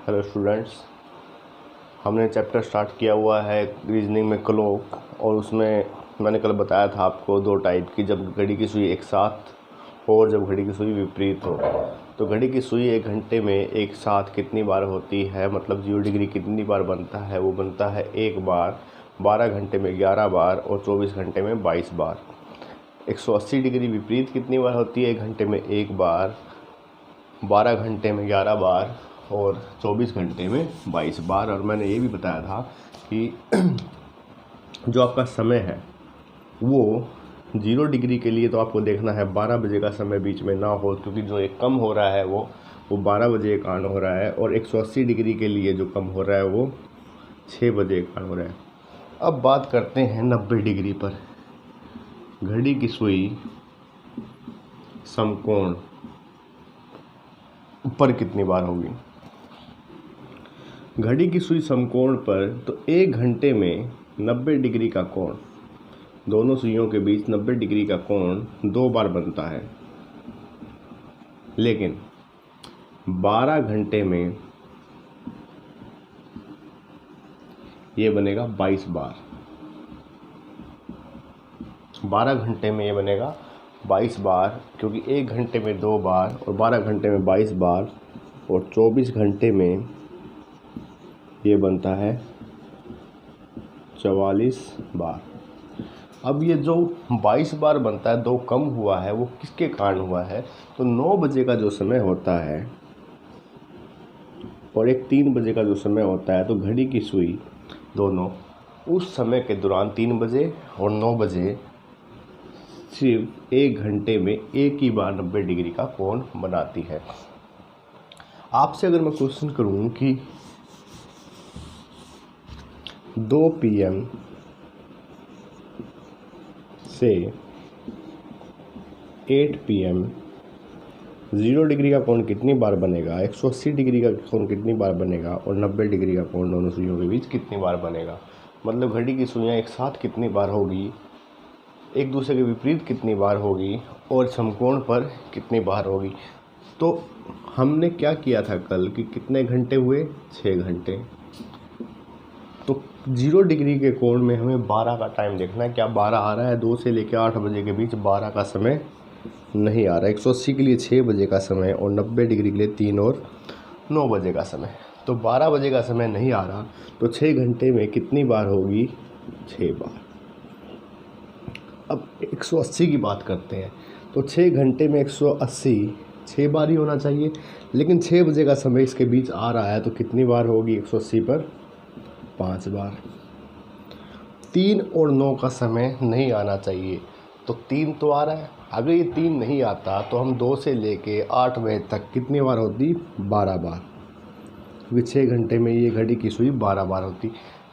Hello students, हमने chapter start किया हुआ है रीजनिंग में क्लॉक। और उसमें मैंने कल बताया था आपको दो टाइप की, जब घड़ी की सुई एक साथ और जब घड़ी की सुई विपरीत हो। तो घड़ी की सुई एक घंटे में एक साथ कितनी बार होती है, मतलब 0 डिग्री कितनी बार बनता है, वो बनता है एक बार, 12 घंटे में 11 बार और 24 घंटे में 22 बार। 180 डिग्री विपरीत कितनी बार होती है, एक घंटे में एक बार, 12 घंटे में 11 बार और 24 घंटे में 22 बार। और मैंने ये भी बताया था कि जो आपका समय है वो 0 डिग्री के लिए तो आपको देखना है 12 बजे का समय बीच में ना हो, क्योंकि जो एक कम हो रहा है वो 12 बजे के कारण हो रहा है। और 180 डिग्री के लिए जो कम हो रहा है वो 6 बजे के कारण हो रहा है। अब बात करते हैं 90 डिग्री पर। घड़ी की सुई समकोण पर कितनी बार होगी? घड़ी की सुई समकोण पर तो एक घंटे में 90 डिग्री का कोण, दोनों सुइयों के बीच 90 डिग्री का कोण 2 बार बनता है। लेकिन 12 घंटे में ये बनेगा 22 बार। 12 घंटे में ये बनेगा 22 बार, क्योंकि एक घंटे में 2 बार और 12 घंटे में 22 बार और 24 घंटे में ये बनता है 44 बार। अब ये जो 22 बार बनता है, 2 कम हुआ है, वो किसके कारण हुआ है? तो 9 बजे का जो समय होता है और एक 3 बजे का जो समय होता है, तो घड़ी की सुई दोनों उस समय के दौरान 3 बजे और 9 बजे सिर्फ एक घंटे में एक ही बार 90 डिग्री का कोण बनाती है। आपसे अगर मैं क्वेश्चन करूं कि 2 PM से 8 PM 0 डिग्री का कोण कितनी बार बनेगा, 180 डिग्री का कोण कितनी बार बनेगा और 90 डिग्री का कोण दोनों सुइयों के बीच कितनी बार बनेगा? मतलब घड़ी की सुइयाँ एक साथ कितनी बार होगी, एक दूसरे के विपरीत कितनी बार होगी और समकोण पर कितनी बार होगी। तो हमने क्या किया था कल कि कितने घंटे हुए, 6 घंटे। तो 0 डिग्री के कोण में हमें 12 का टाइम देखना है, क्या 12 आ रहा है? 2 से लेकर 8 बजे के बीच 12 का समय नहीं आ रहा है। 180 के लिए 6 बजे का समय और 90 डिग्री के लिए 3 और 9 बजे का समय। तो 12 बजे का समय नहीं आ रहा, तो 6 घंटे में कितनी बार होगी? 6 बार। अब 180 की बात करते हैं, तो 6 घंटे में 180 6 बार ही होना चाहिए, लेकिन 6 बजे का समय इसके बीच आ रहा है, तो कितनी बार होगी 180 पर? 5 बार। 3 और 9 का समय नहीं आना चाहिए, तो 3 तो आ रहा है। अगर ये 3 नहीं आता तो हम 2 से लेके 8 बजे तक कितनी बार होती? 12 बार, क्योंकि 6 घंटे में ये घड़ी की सुई 12 बार होती।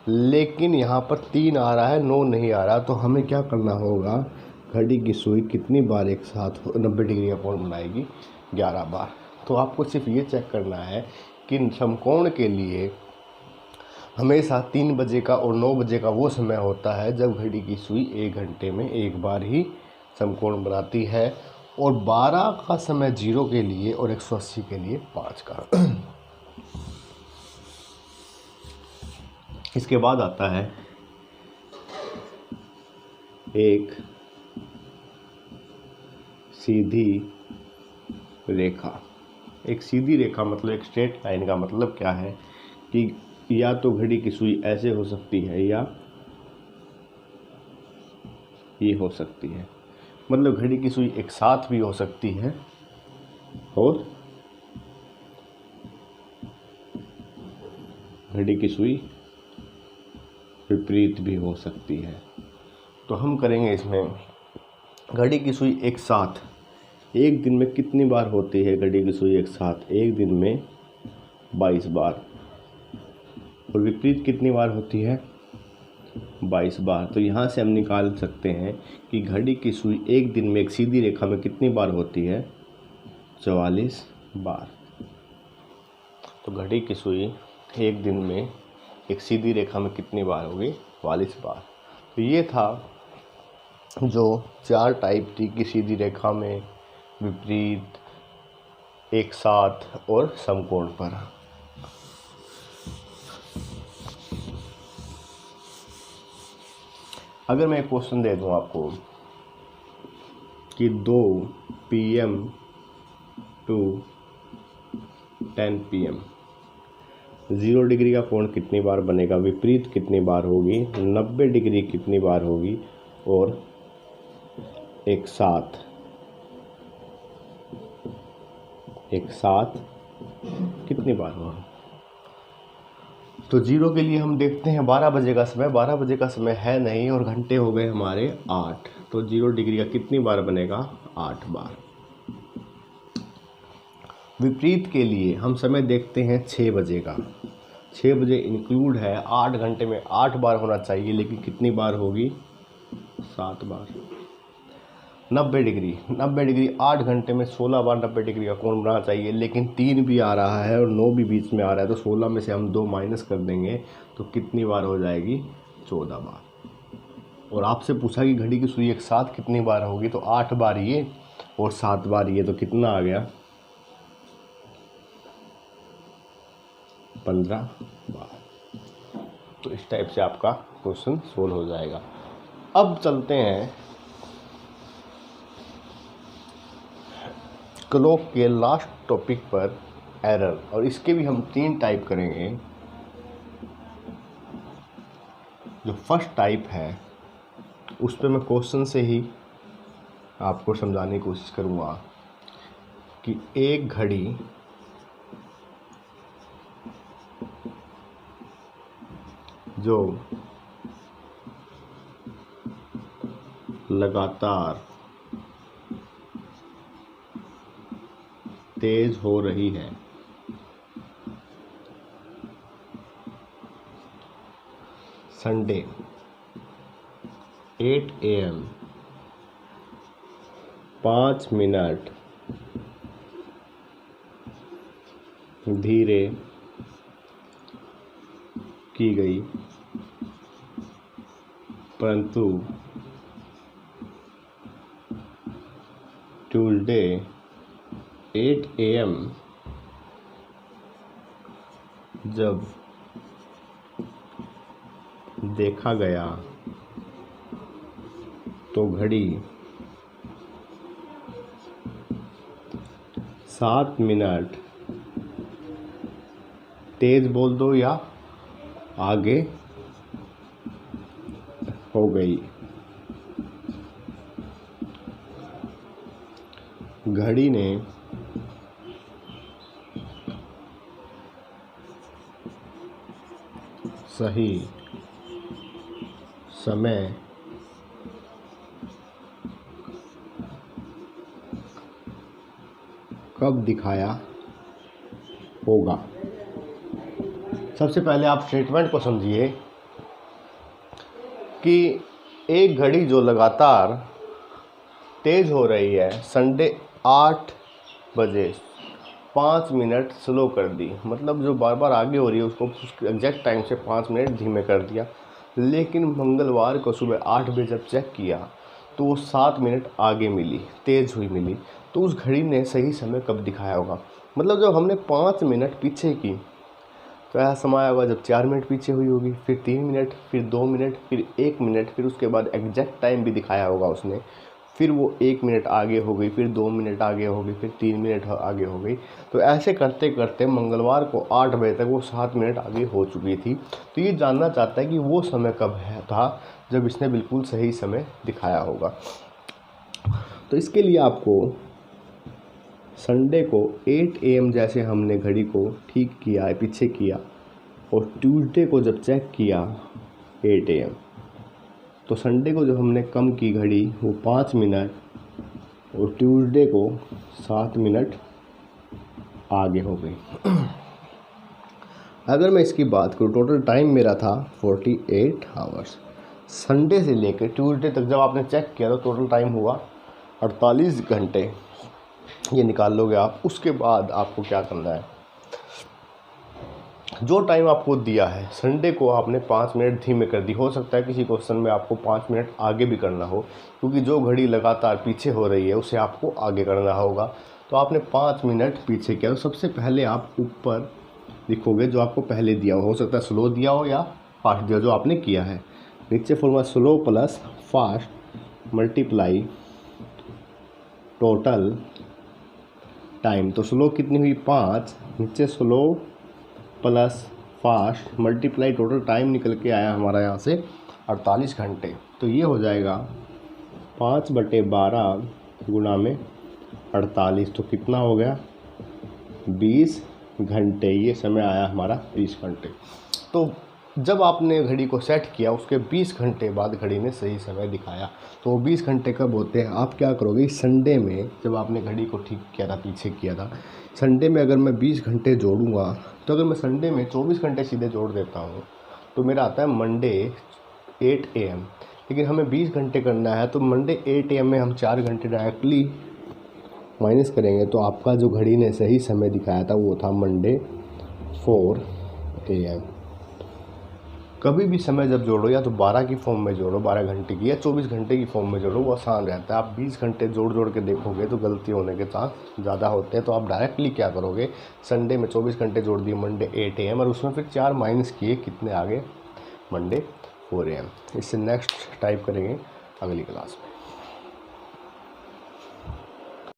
लेकिन यहाँ पर 3 आ रहा है, 9 नहीं आ रहा, तो हमें क्या करना होगा? घड़ी की सुई कितनी बार एक साथ 90 डिग्री का कोण बनाएगी? 11 बार। तो आपको सिर्फ ये चेक करना है कि समकोण के लिए हमेशा 3 बजे का और 9 बजे का वो समय होता है जब घड़ी की सुई एक घंटे में एक बार ही समकोण बनाती है, और 12 का समय 0 के लिए और 180 के लिए 5 का। इसके बाद आता है एक सीधी रेखा। एक सीधी रेखा मतलब एक स्ट्रेट लाइन का मतलब क्या है कि या तो घड़ी की सुई ऐसे हो सकती है या ये हो सकती है। मतलब घड़ी की सुई एक साथ भी हो सकती है और घड़ी की सुई विपरीत भी हो सकती है। तो हम करेंगे इसमें घड़ी की सुई एक साथ एक दिन में कितनी बार होती है? घड़ी की सुई एक साथ एक दिन में 22 बार, और विपरीत कितनी बार होती है? 22 बार। तो यहाँ से हम निकाल सकते हैं कि घड़ी की सुई एक दिन में एक सीधी रेखा में कितनी बार होती है? 44 बार। तो घड़ी की सुई एक दिन में एक सीधी रेखा में कितनी बार होगी? 44 बार। तो ये था जो 4 टाइप थी कि सीधी रेखा में, विपरीत, एक साथ और समकोण पर। अगर मैं एक क्वेश्चन दे दूँ आपको कि 2 PM टू 10 PM 0 डिग्री का कोण कितनी बार बनेगा, विपरीत कितनी बार होगी, 90 डिग्री कितनी बार होगी, और एक साथ कितनी बार होगा। तो 0 के लिए हम देखते हैं 12 बजे का समय, 12 बजे का समय है नहीं और घंटे हो गए हमारे 8, तो 0 डिग्री का कितनी बार बनेगा, 8 बार। विपरीत के लिए हम समय देखते हैं 6 बजे का, 6 बजे इंक्लूड है, 8 घंटे में 8 बार होना चाहिए, लेकिन कितनी बार होगी, 7 बार। 90 डिग्री 8 घंटे में 16 बार 90 डिग्री का कोण बनाना चाहिए, लेकिन 3 भी आ रहा है और 9 भी बीच में आ रहा है, तो 16 में से हम 2 माइनस कर देंगे तो कितनी बार हो जाएगी, 14 बार। और आपसे पूछा कि घड़ी की सुई एक साथ कितनी बार होगी, तो 8 बार ये और 7 बार ये, तो कितना आ गया, 15 बार। तो इस टाइप से आपका क्वेश्चन सोल्व हो जाएगा। अब चलते हैं क्लॉक के लास्ट टॉपिक पर, एरर, और इसके भी हम 3 टाइप करेंगे। जो फर्स्ट टाइप है उस पर मैं क्वेश्चन से ही आपको समझाने की कोशिश करूँगा कि एक घड़ी जो लगातार तेज हो रही है, संडे 8 AM 5 मिनट धीरे की गई, परंतु ट्यूसडे 8 AM जब देखा गया तो घड़ी 7 मिनट तेज बोल दो या आगे हो गई। घड़ी ने सही समय कब दिखाया होगा। सबसे पहले आप स्टेटमेंट को समझिए कि एक घड़ी जो लगातार तेज हो रही है, संडे 8 बजे 5 मिनट स्लो कर दी, मतलब जो बार बार आगे हो रही है उसको उसके एग्जैक्ट टाइम से 5 मिनट धीमे कर दिया। लेकिन मंगलवार को सुबह 8 बजे जब चेक किया तो वो 7 मिनट आगे मिली, तेज़ हुई मिली। तो उस घड़ी ने सही समय कब दिखाया होगा, मतलब जब हमने 5 मिनट पीछे की तो ऐसा समय आया होगा जब 4 मिनट पीछे हुई होगी, फिर 3 मिनट, फिर 2 मिनट, फिर 1 मिनट, फिर उसके बाद एग्जैक्ट टाइम भी दिखाया होगा उसने, फिर वो 1 मिनट आगे हो गई, फिर 2 मिनट आगे हो गई, फिर 3 मिनट आगे हो गई। तो ऐसे करते करते मंगलवार को 8 बजे तक वो 7 मिनट आगे हो चुकी थी। तो ये जानना चाहता है कि वो समय कब है था जब इसने बिल्कुल सही समय दिखाया होगा। तो इसके लिए आपको संडे को 8 AM जैसे हमने घड़ी को ठीक किया है, पीछे किया, और ट्यूसडे को जब चेक किया 8 AM, तो संडे को जब हमने कम की घड़ी वो 5 मिनट और ट्यूसडे को 7 मिनट आगे हो गई। अगर मैं इसकी बात करूँ, टोटल टाइम मेरा था 48 आवर्स। संडे से लेकर ट्यूसडे तक जब आपने चेक किया तो टोटल टाइम हुआ 48 घंटे, ये निकाल लोगे आप। उसके बाद आपको क्या करना है, जो टाइम आपको दिया है संडे को आपने 5 मिनट धीमे कर दी। हो सकता है किसी क्वेश्चन में आपको 5 मिनट आगे भी करना हो, क्योंकि जो घड़ी लगातार पीछे हो रही है उसे आपको आगे करना होगा। तो आपने 5 मिनट पीछे किया, तो सबसे पहले आप ऊपर लिखोगे जो आपको पहले दिया हो सकता है स्लो दिया हो या फास्ट दिया, जो आपने किया है। नीचे formula slow plus fast multiply total time. तो स्लो कितनी हुई 5, नीचे slow plus fast multiply total time निकल के आया हमारा यहाँ से 48 घंटे। तो ये हो जाएगा 5/12 गुणा में 48, तो कितना हो गया 20 घंटे। ये समय आया हमारा 20 घंटे। तो जब आपने घड़ी को सेट किया उसके 20 घंटे बाद घड़ी ने सही समय दिखाया। तो 20 घंटे कब होते हैं, आप क्या करोगे संडे में, जब आपने घड़ी को ठीक किया था पीछे किया था, संडे में अगर मैं 20 घंटे जोड़ूंगा तो अगर मैं संडे में 24 घंटे सीधे जोड़ देता हूँ तो मेरा आता है मंडे 8 AM। लेकिन हमें 20 घंटे करना है तो मंडे 8 AM में हम 4 घंटे डायरेक्टली माइनस करेंगे। तो आपका जो घड़ी ने सही समय दिखाया था वो था मंडे 4 AM। कभी भी समय जब जोड़ो या तो 12 की फॉर्म में जोड़ो 12 घंटे की, या 24 घंटे की फॉर्म में जोड़ो, वो आसान रहता है। आप 20 घंटे जोड़ के देखोगे तो गलती होने के चांस ज़्यादा होते हैं। तो आप डायरेक्टली क्या करोगे, संडे में 24 घंटे जोड़ दिए मंडे 8 AM और उसमें फिर 4 माइनस किए, कितने आगे मंडे 4 AM। इससे नेक्स्ट टाइप करेंगे अगली क्लास में।